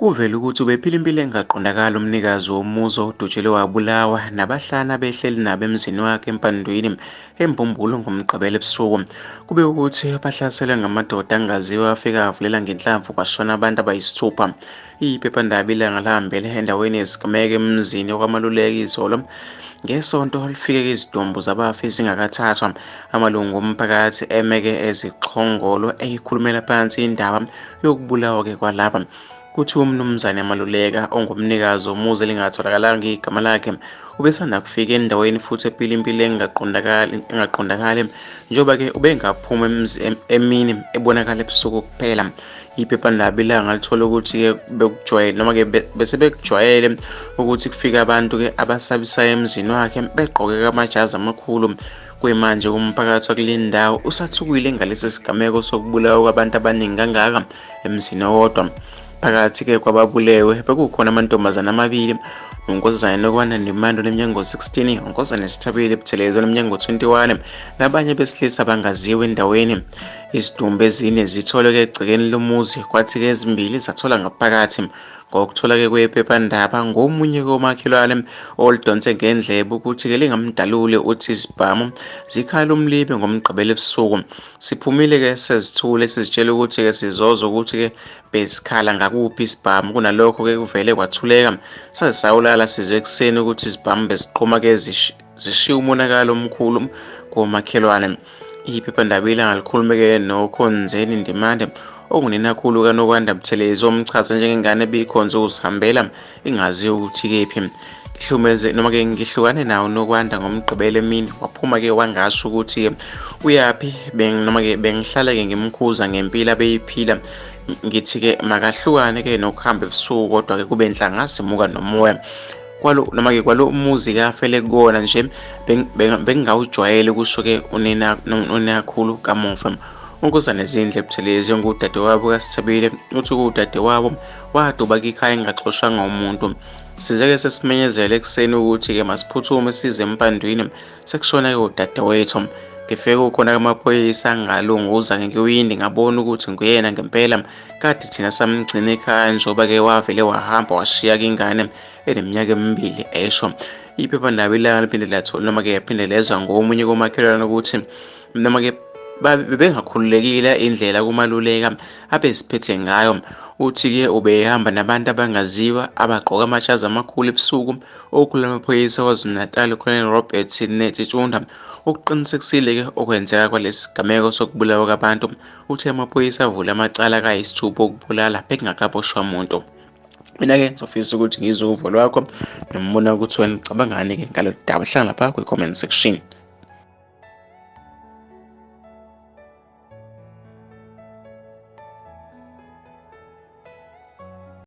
Kuvela ukuthi ubephila impilo engaqondakali umnikazi womuzi owudutshulwe wabulawa nabahlana behleli nabo emzini wakhe empandweni embumbulu ngomgqibelo ebusuku. Kube ukuthi bahlaselwe ngamadoda angaziwa afika avulela ngenhlamvu kwashona abantu abayisithupha. Iphephandaba Ilanga lahambele endaweni yesigameko emzini okwamaluleka izolo ngesonto lifike izidumbu zabafi zingakathathwa. Amalungu omphakathi emeke ezixhongolo eyikhulumela phansi indaba yokubulawa kwalaba. Kuthiwa umnumzane Maluleka ongumnikazi womuzi elingatholakalanga igama lakhe ubesanda kufika endaweni futhi ephila impilo engaqondakali njengoba-ke ubengaphuma emini ebonakala ebusuku kuphela. Iphephandaba Ilanga lithola ukuthi-ke bekujwayele noma-ke bese bekujwayele ukuthi kufika abantu-ke abasabisayo emzini wakhe begqoke amajazi amakhulu. Kuyimanje umphakathi wakuleyo ndawo usathukile ngalesi sigameko sokubulawa kwabantu abaningi kangaka emzini owodwa. Phakathi-ke kwababulewe bekukhona amantombazane amabili, unkosazane Nokwana Ndimando neminyaka 16, unkosazane Sithabile Buthelezi neminyaka 21, nabanye besilisa abangaziwe endaweni. Izidumbu ezine zitholwe egcekeni lomuzi, kwathi-ke ezimbili zathola ngaphakathi. Ngokuthola-ke kwephephandaba ngomunye komakhelwane olidonse ngendlebe ukuthi-ke lingamdalule uthi izibhamu zikhala umlibe ngomgqibelo ebusuku. Siphumile-ke sezithule sizitshela ukuthi-ke sizozwa ukuthi-ke besikhala ngakuphi isibhamu. Kunalokho-ke kuvele kwathuleka sasawulala sizwe ekuseni ukuthi izibhamu beziqhuma-ke zishiya umonakalo omkhulu komakhelwane. Iphephandaba Ilanga likhulume-ke noKhonzeni Ndimande onguninakhulu kaNokwanda Buthelezi omchaza njengengane ebikhonza ukuzihambela ingaziwa ukuthi kephi. Ngihlukane nawo Nokwanda ngomgqibelo emini waphuma-ke wangasho ukuthi-ke uyaphi noma-ke bengihlala-ke ngimkhuza ngempilo abeyiphila. Ngithi-ke makahlukane-ke nokuhamba ebusuku kodwa-ke kube nhlanga simuka nomoya. Kwalo umuzi kafele kuwona nje bengingawujwayele ukusho-ke uninakhulu kamuva. Unkosazane Zindle Buthelezi ongudadewabo kaSithabile uthi udadewabo waduba ikhaya engaxoshanga umuntu. Size-ke sesimenyezela ekuseni ukuthi-ke masiphuthume size empandweni sekushona-ke udadewethu. Ngifike kukhona amaphoyisa angalunguza ngewiindi ngabona ukuthi nguyena ngempela. Kade thina samgcina ekhaya njengoba-ke wavele wahamba washiya-ke ingane eneminyaka 2 esho. Iphephandaba Ilanga liphinde lathola noma-ke yaphinde lezwa ngomunye komakhelwane ukuthi noma-ke bebengakhululekile indlela kumaluleka abeziphethe ngayo. Uthi-ke ubehamba nabantu abangaziwa abagqoka amajazi amakhulu ebusuku. Okhulu amaphoyisa KwaZulu-Natal uColonel Robert Netshunda ukuqinisekisile-ke okwenzeka kwalesi sigameko sokubulawa kwabantu. Uthi amaphoyisa avule amacala kayisithupha okubulala bekungakaboshwa umuntu. Mina-ke ngizofisa ukuthi ngizwe uvo lwakho nombono ukuthi wena ucabangani-ke ngalolu daba. Hlala lapha kwi-comment section.